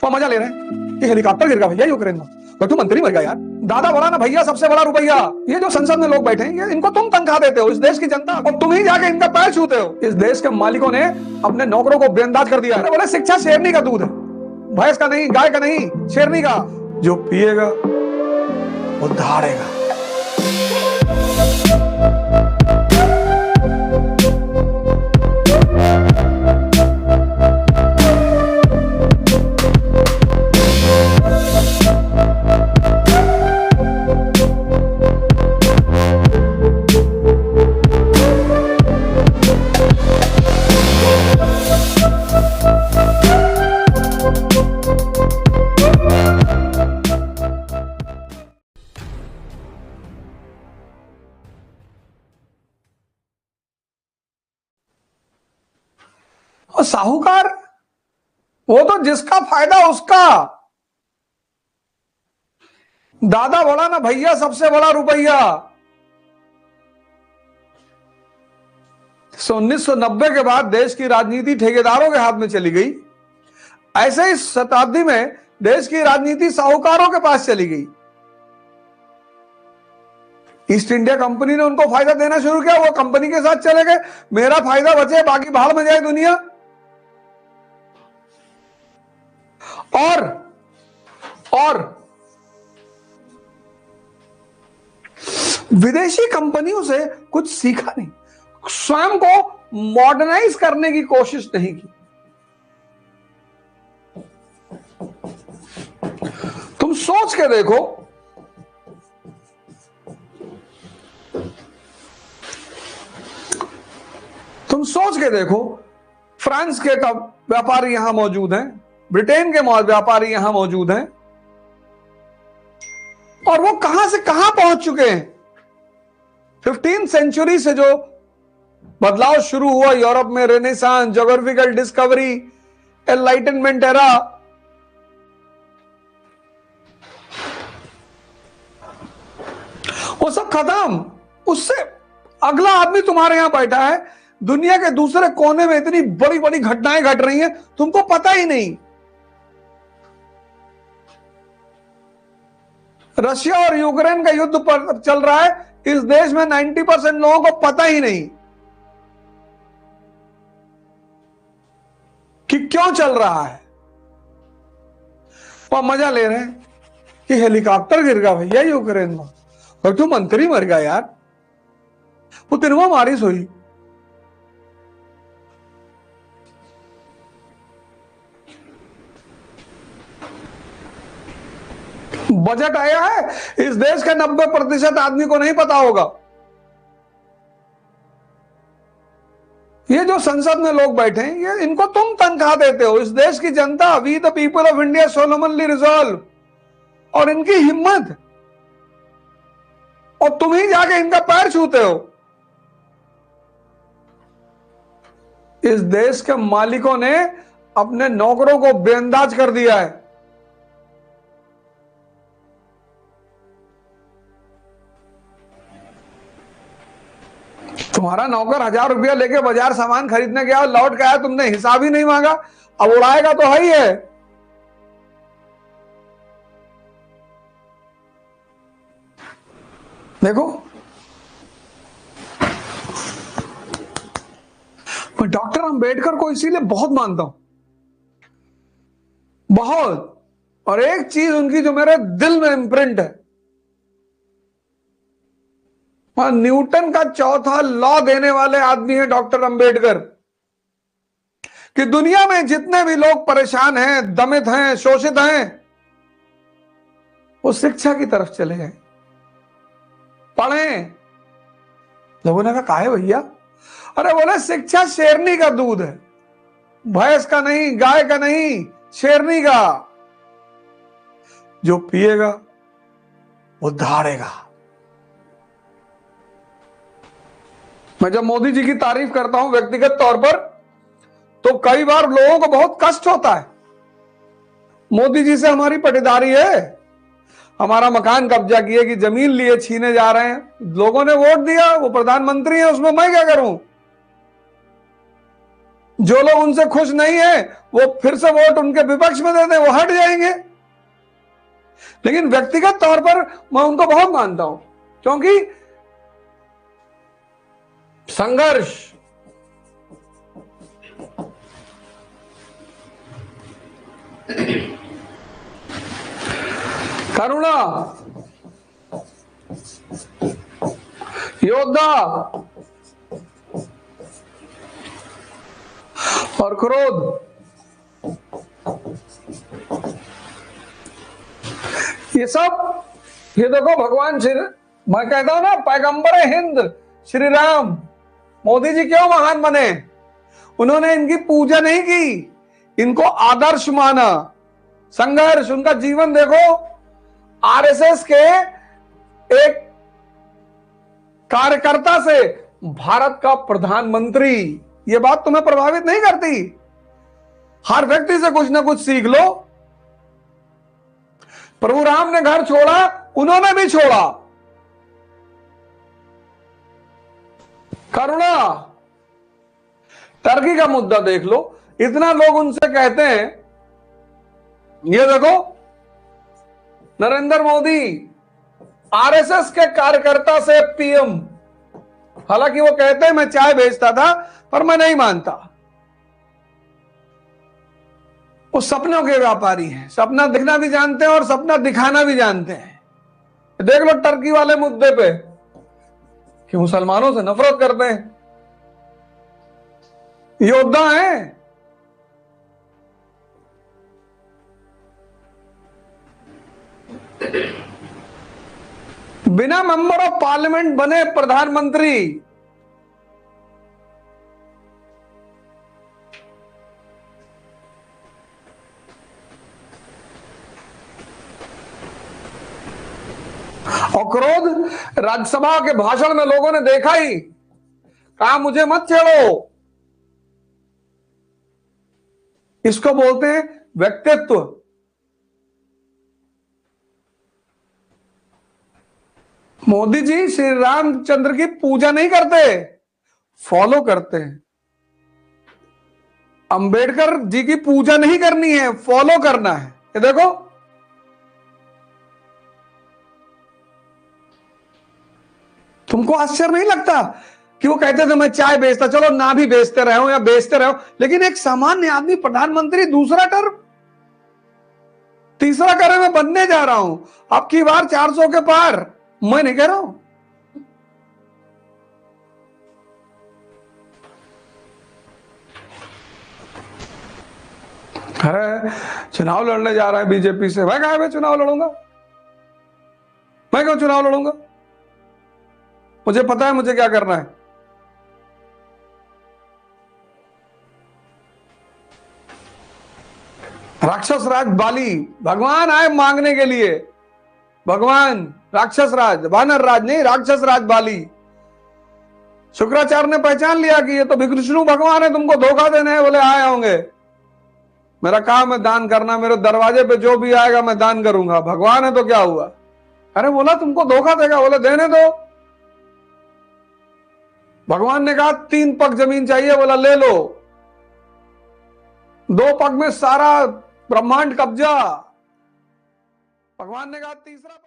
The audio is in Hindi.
और मजा ले रहे हैं कि हेलीकॉप्टर गिर गया भैया यूक्रेन में, तो तू मंत्री मर गया यार। दादा बोला ना भैया सबसे बड़ा रुपया। ये जो संसद में लोग बैठे हैं ये इनको तुम तनख्वाह देते हो, इस देश की जनता, और तुम ही जाके इनका पैर छूते हो। इस देश के मालिकों ने अपने नौकरों को बेअंदाज कर दिया। बोले शिक्षा शेरनी का दूध है, भैंस का नहीं, गाय का नहीं, शेरनी का। जो पिएगा वो दहाड़ेगा। और साहूकार वो तो जिसका फायदा उसका। दादा बोला ना भैया सबसे बड़ा रुपया। 1990 के बाद देश की राजनीति ठेकेदारों के हाथ में चली गई। ऐसे ही शताब्दी में देश की राजनीति साहूकारों के पास चली गई। ईस्ट इंडिया कंपनी ने उनको फायदा देना शुरू किया, वो कंपनी के साथ चले गए। मेरा फायदा बचे, बाकी भाड़ में जाए दुनिया। और विदेशी कंपनियों से कुछ सीखा नहीं, स्वयं को मॉडर्नाइज करने की कोशिश नहीं की। तुम सोच के देखो, फ्रांस के व्यापारी यहां मौजूद हैं, ब्रिटेन के व्यापारी यहां मौजूद हैं, और वो कहां से कहां पहुंच चुके हैं। 15th सेंचुरी से जो बदलाव शुरू हुआ यूरोप में, renaissance, geographical discovery, enlightenment era, वो सब खत्म। उससे अगला आदमी तुम्हारे यहां बैठा है, दुनिया के दूसरे कोने में इतनी बड़ी बड़ी घटनाएं घट रही हैं, तुमको पता ही नहीं। रशिया और यूक्रेन का युद्ध पर चल रहा है, इस देश में 90% लोगों को पता ही नहीं कि क्यों चल रहा है। और मजा ले रहे हैं कि हेलीकॉप्टर गिर गया भैया यूक्रेन में, और तू मंत्री मर गया यार। वो तिनवा मारिस हुई। बजट आया है, इस देश के 90% आदमी को नहीं पता होगा। ये जो संसद में लोग बैठे हैं ये इनको तुम तनख्वाह देते हो, इस देश की जनता। We the people of India solemnly resolve. और इनकी हिम्मत, और तुम ही जाके इनका पैर छूते हो। इस देश के मालिकों ने अपने नौकरों को बेअंदाज कर दिया है। तुम्हारा नौकर 1000 रुपया लेके बाजार सामान खरीदने गया, लौट के आया, तुमने हिसाब ही नहीं मांगा, अब उड़ाएगा तो है ही है। देखो, मैं डॉक्टर अंबेडकर को इसीलिए बहुत मानता हूं, बहुत। और एक चीज उनकी जो मेरे दिल में इंप्रिंट है, न्यूटन का चौथा लॉ देने वाले आदमी है डॉक्टर अंबेडकर, कि दुनिया में जितने भी लोग परेशान हैं, दमित हैं, शोषित हैं, वो शिक्षा की तरफ चले जाएं, पढ़ें। लोगों ने कहा काहे भैया? अरे बोले शिक्षा शेरनी का दूध है, भैंस का नहीं, गाय का नहीं, शेरनी का। जो पिएगा वो दहाड़ेगा। मैं जब मोदी जी की तारीफ करता हूं व्यक्तिगत तौर पर, तो कई बार लोगों को बहुत कष्ट होता है। मोदी जी से हमारी पटीदारी है, हमारा मकान कब्जा किए कि जमीन लिए छीने जा रहे हैं, लोगों ने वोट दिया, वो प्रधानमंत्री है, उसमें मैं क्या करूं? जो लोग उनसे खुश नहीं है वो फिर से वोट उनके विपक्ष में दे दें, वो हट जाएंगे। लेकिन व्यक्तिगत तौर पर मैं उनको बहुत मानता हूं, क्योंकि संघर्ष, करुणा, योद्धा और क्रोध, ये सब, ये देखो भगवान श्री, मैं कहता हूं ना, पैगंबर हिंद श्री राम, मोदी जी क्यों महान बने? उन्होंने इनकी पूजा नहीं की, इनको आदर्श माना। संघर्ष, उनका जीवन देखो, आरएसएस के एक कार्यकर्ता से भारत का प्रधानमंत्री, ये बात तुम्हें प्रभावित नहीं करती? हर व्यक्ति से कुछ ना कुछ सीख लो। प्रभु राम ने घर छोड़ा, उन्होंने भी छोड़ा। करुणा, टर्की का मुद्दा देख लो, इतना लोग उनसे कहते हैं, ये देखो नरेंद्र मोदी आरएसएस के कार्यकर्ता से पीएम, हालांकि वो कहते हैं मैं चाय बेचता था, पर मैं नहीं मानता। वो सपनों के व्यापारी हैं, सपना दिखना भी जानते हैं और सपना दिखाना भी जानते हैं। देख लो टर्की वाले मुद्दे पे कि मुसलमानों से नफरत करते हैं, योद्धा हैं। बिना मेंबर ऑफ पार्लियामेंट बने प्रधानमंत्री। और क्रोध, राज्यसभा के भाषण में लोगों ने देखा ही, कहा मुझे मत छेड़ो। इसको बोलते हैं व्यक्तित्व। मोदी जी श्री रामचंद्र की पूजा नहीं करते, फॉलो करते हैं। अंबेडकर जी की पूजा नहीं करनी है, फॉलो करना है। ये देखो, तुमको आश्चर्य नहीं लगता कि वो कहते थे मैं चाय बेचता, चलो ना भी बेचते रहो या बेचते रहो, लेकिन एक सामान्य आदमी प्रधानमंत्री दूसरा टर्म, तीसरा करे मैं बनने जा रहा हूं, अब की बार 400 के पार, मैं नहीं कह रहा हूं। अरे चुनाव लड़ने जा रहा है बीजेपी से, मैं कहा मैं चुनाव लड़ूंगा? मैं क्यों चुनाव लड़ूंगा? मुझे पता है मुझे क्या करना है। राक्षस राज बाली, भगवान आए मांगने के लिए, भगवान राक्षस राज, वानर राज नहीं, राक्षस राज बाली। शुक्राचार्य ने पहचान लिया कि ये तो विष्णु भगवान है, तुमको धोखा देने हैं, बोले आए होंगे। मेरा काम है दान करना, मेरे दरवाजे पे जो भी आएगा मैं दान करूंगा। भगवान है तो क्या हुआ? अरे बोला तुमको धोखा देगा, बोले देने दो। भगवान ने कहा 3 पग जमीन चाहिए, बोला ले लो। 2 पग में सारा ब्रह्मांड कब्जा। भगवान ने कहा तीसरा